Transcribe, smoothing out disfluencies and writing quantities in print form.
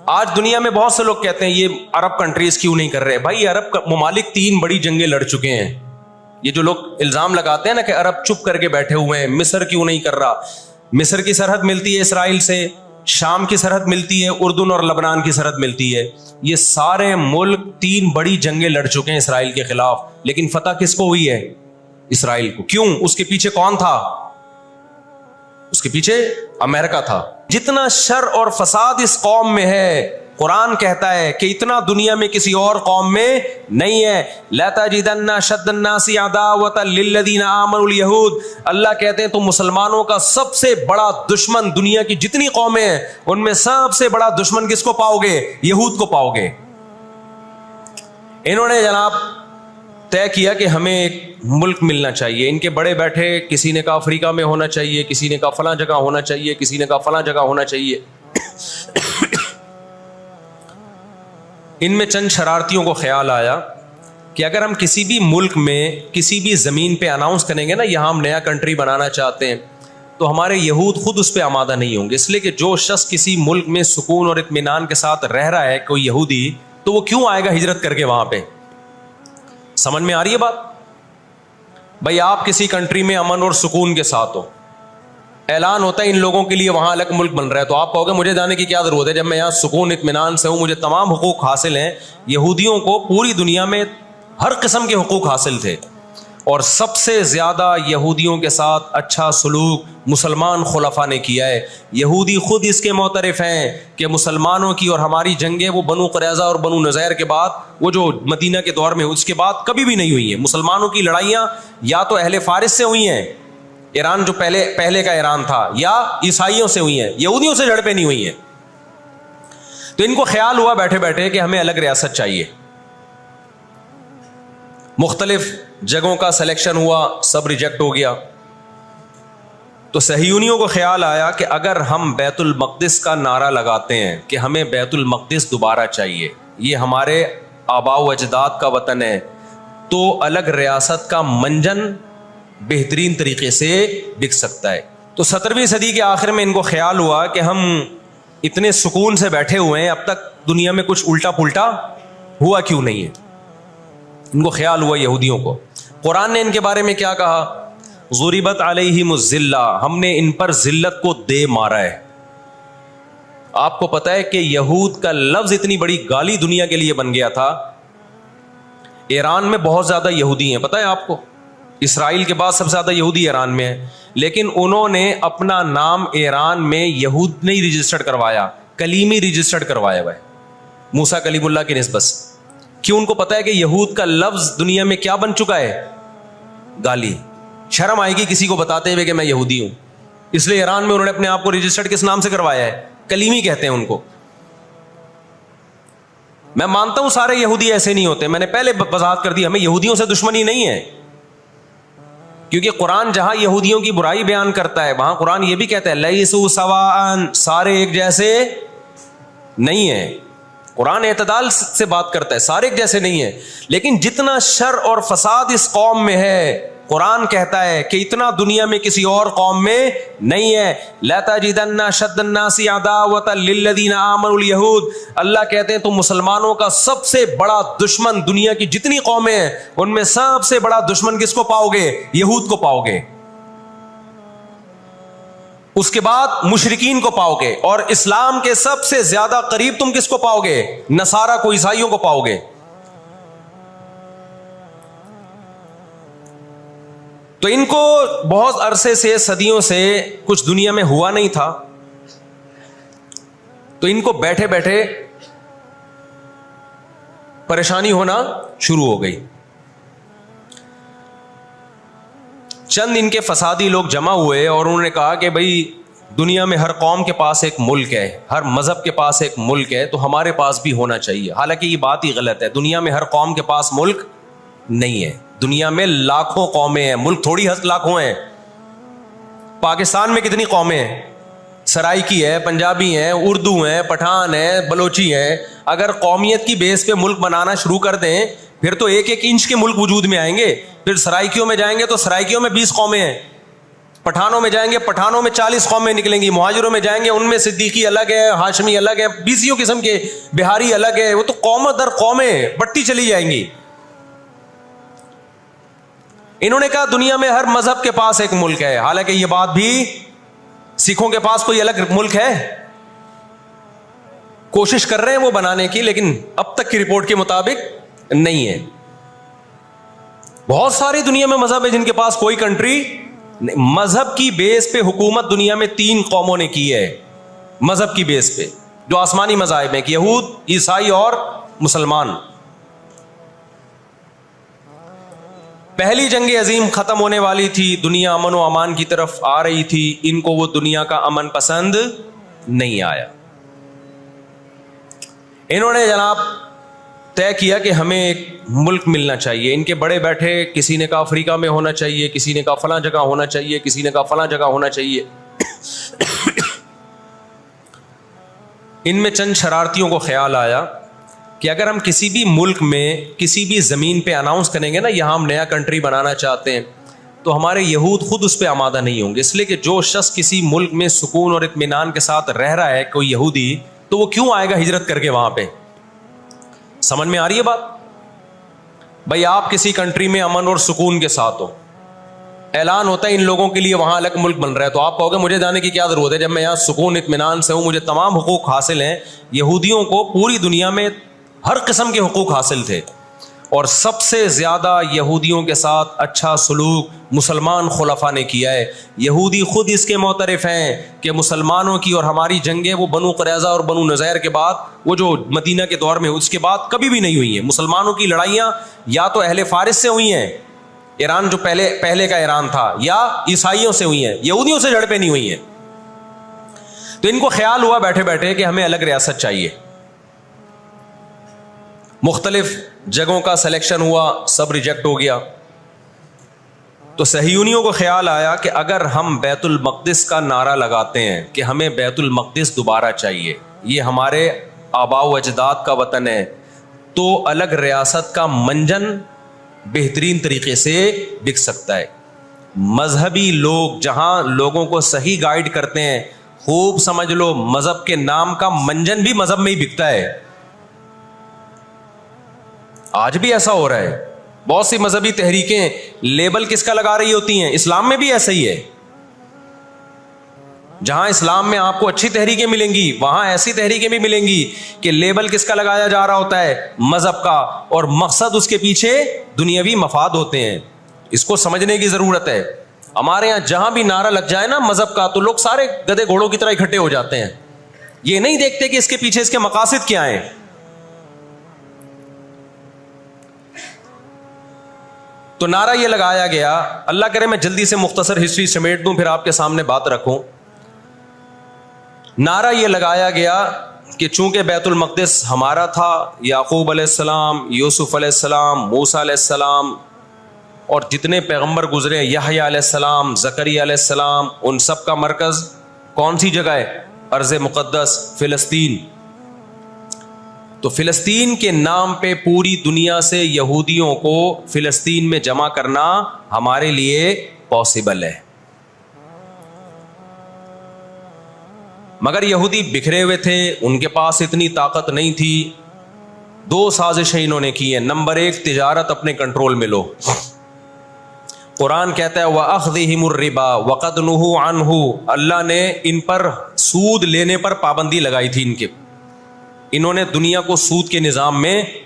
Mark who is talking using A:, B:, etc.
A: आज दुनिया में बहुत से लोग कहते हैं ये अरब कंट्रीज क्यों नहीं कर रहे। भाई अरब ममालिक 3 बड़ी जंगें लड़ चुके हैं। ये जो लोग इल्जाम लगाते हैं ना कि अरब चुप करके बैठे हुए हैं, मिस्र क्यों नहीं कर रहा। मिस्र की सरहद मिलती है इसराइल से, शाम की सरहद मिलती है, उर्दून और लबनान की सरहद मिलती है। ये सारे मुल्क 3 बड़ी जंगें लड़ चुके हैं इसराइल के खिलाफ, लेकिन फतह किसको हुई है? इसराइल को। क्यों? उसके पीछे कौन था? उसके पीछे अमेरिका था। जितना शर और फसाद इस कौम में है, कुरान कहता है कि इतना दुनिया में किसी और कौम में नहीं है। लतजिदन्ना शद्दन्नासी अदावतन लिल्लज़ीना आमनुल यहूद। अल्लाह कहते हैं तुम मुसलमानों का सबसे बड़ा दुश्मन दुनिया की जितनी कौमें हैं उनमें सबसे बड़ा दुश्मन किसको पाओगे? यहूद को पाओगे। इन्होंने जनाब तय किया कि हमें एक मुल्क मिलना चाहिए। इनके बड़े बैठे, किसी ने कहा अफ्रीका में होना चाहिए, किसी ने कहा फलां जगह होना चाहिए, किसी ने कहा फलां जगह होना चाहिए। इनमें चंद शरारतियों को ख्याल आया कि अगर हम किसी भी मुल्क में किसी भी ज़मीन पे अनाउंस करेंगे ना यहाँ हम नया कंट्री बनाना चाहते हैं, तो हमारे यहूद खुद उस पर आमादा नहीं होंगे। इसलिए कि जो शख्स किसी मुल्क में सुकून और इत्मीनान के साथ रह रहा है, कोई यहूदी, तो वो क्यों आएगा हिजरत करके वहाँ पे? समझ में आ रही है बात? भाई आप किसी कंट्री में अमन और सुकून के साथ हो, ऐलान होता है इन लोगों के लिए वहां अलग मुल्क बन रहा है, तो आप कहोगे मुझे जाने की क्या जरूरत है जब मैं यहाँ सुकून इत्मीनान से हूं, मुझे तमाम हुकूक हासिल हैं। यहूदियों को पूरी दुनिया में हर किस्म के हुकूक हासिल थे, और सबसे ज्यादा यहूदियों के साथ अच्छा सलूक मुसलमान खुलफा ने किया है। यहूदी खुद इसके मोतरफ हैं कि मुसलमानों की और हमारी जंगें वो बनु क़ुरैज़ा और बनु नज़ैर के बाद, वो जो मदीना के दौर में उसके बाद कभी भी नहीं हुई है। मुसलमानों की लड़ाइयाँ या तो अहले फारिस से हुई हैं, ईरान जो पहले का ईरान था, या ईसाइयों से हुई हैं, यहूदियों से झड़पें नहीं हुई हैं। तो इनको ख्याल हुआ बैठे बैठे कि हमें अलग रियासत चाहिए। मुख्तलिफ जगहों का सिलेक्शन हुआ, सब रिजेक्ट हो गया। तो सहयूनियों को ख्याल आया कि अगर हम बैतुल मक़दिस का नारा लगाते हैं कि हमें बैतुल मक़दिस दोबारा चाहिए, ये हमारे आबा व अजदाद का वतन है, तो अलग रियासत का मंजन बेहतरीन तरीके से बिक सकता है। तो 17वीं सदी के आखिर में इनको ख्याल हुआ कि हम इतने सुकून से बैठे हुए हैं, अब तक दुनिया में कुछ उल्टा पुल्टा हुआ क्यों नहीं है। इनको ख्याल हुआ यहूदियों को। कुरान ने इनके बारे में क्या कहा? ज़ुरिबत अलैहिमुज़ ज़िल्ला, हमने इन पर जिल्लत को दे मारा है। आपको पता है कि यहूद का लफ्ज़ इतनी बड़ी गाली दुनिया के लिए बन गया था। ईरान में बहुत ज़्यादा यहूदी हैं, पता है आपको? इसराइल के बाद सबसे ज़्यादा यहूदी ईरान में है, लेकिन उन्होंने अपना नाम ईरान में यहूद नहीं रजिस्टर्ड करवाया, कलीमी रजिस्टर्ड करवाया हुआ है, मूसा कलीमुल्लाह की निस्बत से। क्यों? उनको पता है कि यहूद का लफ्ज़ दुनिया में क्या बन चुका है? गाली। शर्म आएगी किसी को बताते हुए कि मैं यहूदी हूं, इसलिए ईरान में उन्होंने अपने आप को रजिस्टर्ड किस नाम से करवाया है? कलीमी कहते हैं उनको। मैं मानता हूं सारे यहूदी ऐसे नहीं होते, मैंने पहले वजाहत कर दी, हमें यहूदियों से दुश्मनी नहीं है, क्योंकि कुरान जहां यहूदियों की बुराई बयान करता है वहां कुरान ये भी कहता है लईसू सवाअन, सारे एक जैसे नहीं है। कुरान एतदाल से बात करता है, सारे एक जैसे नहीं है। लेकिन जितना शर और फसाद इस कौम में है, कुरान कहता है कि इतना दुनिया में किसी और कौम में नहीं है। लतजिदन्ना शद्दन्नासी अदावतन लिल्लज़ीना आमनुल यहूद। अल्लाह कहते हैं तुम मुसलमानों का सबसे बड़ा दुश्मन दुनिया की जितनी कौमें हैं उनमें सबसे बड़ा दुश्मन किसको पाओगे? यहूद को पाओगे। उसके बाद मुशरिकीन को पाओगे, और इस्लाम के सबसे ज्यादा करीब तुम किसको पाओगे? नसारा को, ईसाइयों को पाओगे। तो इनको बहुत अरसे से, सदियों से कुछ दुनिया में हुआ नहीं था, तो इनको बैठे बैठे परेशानी होना शुरू हो गई। चंद इनके फसादी लोग जमा हुए और उन्होंने कहा कि भाई दुनिया में हर कौम के पास एक मुल्क है, हर मजहब के पास एक मुल्क है, तो हमारे पास भी होना चाहिए। हालांकि ये बात ही गलत है, दुनिया में हर कौम के पास मुल्क नहीं है। दुनिया में लाखों कौमें हैं, मुल्क थोड़ी लाखों हैं। पाकिस्तान में कितनी कौमें हैं? सराइकी है, पंजाबी हैं, उर्दू हैं, पठान हैं, बलोची हैं। अगर कौमियत की बेस पे मुल्क बनाना शुरू कर दें फिर तो 1-1 इंच के मुल्क वजूद में आएंगे। फिर सराइकियों में जाएंगे तो सराइकियों में 20 कौमें हैं, पठानों में जाएंगे, पठानों में 40 कौमें निकलेंगी। मुहाजिरों में जाएंगे, उनमें सिद्दीकी अलग है, हाशमी अलग है, 20 किस्म के, बिहारी अलग है। वो तो कौम दर कौमें बढ़ती चली जाएंगी। इन्होंने कहा दुनिया में हर मजहब के पास एक मुल्क है। हालांकि यह बात भी, सिखों के पास कोई अलग मुल्क है? कोशिश कर रहे हैं वो बनाने की, लेकिन अब तक की रिपोर्ट के मुताबिक नहीं है। बहुत सारी दुनिया में मजहब है जिनके पास कोई कंट्री। मजहब की बेस पे हुकूमत दुनिया में 3 कौमों ने की है, मजहब की बेस पे, जो आसमानी मजाहिब हैं, यहूद, ईसाई और मुसलमान। पहली जंग अजीम खत्म होने वाली थी, दुनिया अमन व अमान की तरफ आ रही थी। इनको वो दुनिया का अमन पसंद नहीं आया। इन्होंने जनाब तय किया कि हमें एक मुल्क मिलना चाहिए। इनके बड़े बैठे, किसी ने कहा अफ्रीका में होना चाहिए, किसी ने कहा फलां जगह होना चाहिए, किसी ने कहा फलां जगह होना चाहिए। इनमें चंद शरारतियों को ख्याल आया कि अगर हम किसी भी मुल्क में किसी भी ज़मीन पे अनाउंस करेंगे ना, यहाँ हम नया कंट्री बनाना चाहते हैं, तो हमारे यहूद खुद उस पर आमादा नहीं होंगे। इसलिए कि जो शख्स किसी मुल्क में सुकून और इत्मीनान के साथ रह रहा है, कोई यहूदी, तो वो क्यों आएगा हिजरत करके वहाँ पे? समझ में आ रही है बात? भाई आप किसी कंट्री में अमन और सुकून के साथ हो, ऐलान होता है इन लोगों के लिए वहाँ अलग मुल्क बन रहा है, तो आप कहोगे मुझे जाने की क्या ज़रूरत है जब मैं यहाँ सुकून इत्मीनान से हूँ, मुझे तमाम हुकूक हासिल हैं। यहूदियों को पूरी दुनिया में हर किस्म के हुकूक हासिल थे, और सबसे ज़्यादा यहूदियों के साथ अच्छा सलूक मुसलमान खुलफा ने किया है। यहूदी खुद इसके मोतरफ़ हैं कि मुसलमानों की और हमारी जंगें वो बनु क़ुरैज़ा और बनु नज़ैर के बाद, वो जो मदीना के दौर में, उसके बाद कभी भी नहीं हुई हैं। मुसलमानों की लड़ाइयाँ या तो अहले फ़ारिस से हुई हैं, ईरान जो पहले का ईरान था, या ईसाइयों से हुई हैं, यहूदियों से झड़पें नहीं हुई हैं। तो इनको ख्याल हुआ बैठे बैठे कि हमें अलग रियासत चाहिए। मुख्तलिफ जगहों का सिलेक्शन हुआ, सब रिजेक्ट हो गया। तो सहयूनियों को ख्याल आया कि अगर हम बैतुल मक़दिस का नारा लगाते हैं कि हमें बैतुल मक़दिस दोबारा चाहिए, ये हमारे आबाओ अजदाद का वतन है, तो अलग रियासत का मंजन बेहतरीन तरीके से बिक सकता है। मजहबी लोग जहां लोगों को सही गाइड करते हैं, खूब समझ लो, मजहब के नाम का मंजन भी मजहब में ही बिकता है। आज भी ऐसा हो रहा है। बहुत सी मजहबी तहरीकें लेबल किसका लगा रही होती हैं? इस्लाम में भी ऐसा ही है। जहां इस्लाम में आपको अच्छी तहरीकें मिलेंगी, वहां ऐसी तहरीकें भी मिलेंगी कि लेबल किसका लगाया जा रहा होता है? मजहब का, और मकसद उसके पीछे दुनियावी मफाद होते हैं। इसको समझने की जरूरत है। हमारे यहां जहां भी नारा लग जाए ना मजहब का, तो लोग सारे गधे घोड़ों की तरह इकट्ठे हो जाते हैं। ये नहीं देखते कि इसके पीछे इसके मकासद क्या हैं। तो नारा ये लगाया गया, अल्लाह करे मैं जल्दी से मुख्तसर हिस्ट्री समेट दूं, फिर आपके सामने बात रखूं। नारा ये लगाया गया कि चूंकि बैतुल मक़दिस हमारा था, याकूब अलैहिस्सलाम, यूसुफ अलैहिस्सलाम, मूसा अलैहिस्सलाम और जितने पैगंबर गुजरे, यहया अलैहिस्सलाम, ज़करिया अलैहिस्सलाम, उन सब का मरकज़ कौन सी जगह है? अर्ज़ मुक़द्दस फ़िलिस्तीन। तो फ़िलिस्तीन के नाम पे पूरी दुनिया से यहूदियों को फ़िलिस्तीन में जमा करना हमारे लिए पॉसिबल है। मगर यहूदी बिखरे हुए थे, उनके पास इतनी ताकत नहीं थी। 2 साजिशें इन्होंने की हैं। नंबर 1, तिजारत अपने कंट्रोल में लो। कुरान कहता है वअख़्ज़िहिमुर रिबा वक़द नुहू अन्हु, अल्लाह ने इन पर सूद लेने पर पाबंदी लगाई थी। इन्होंने दुनिया को सूद के निज़ाम में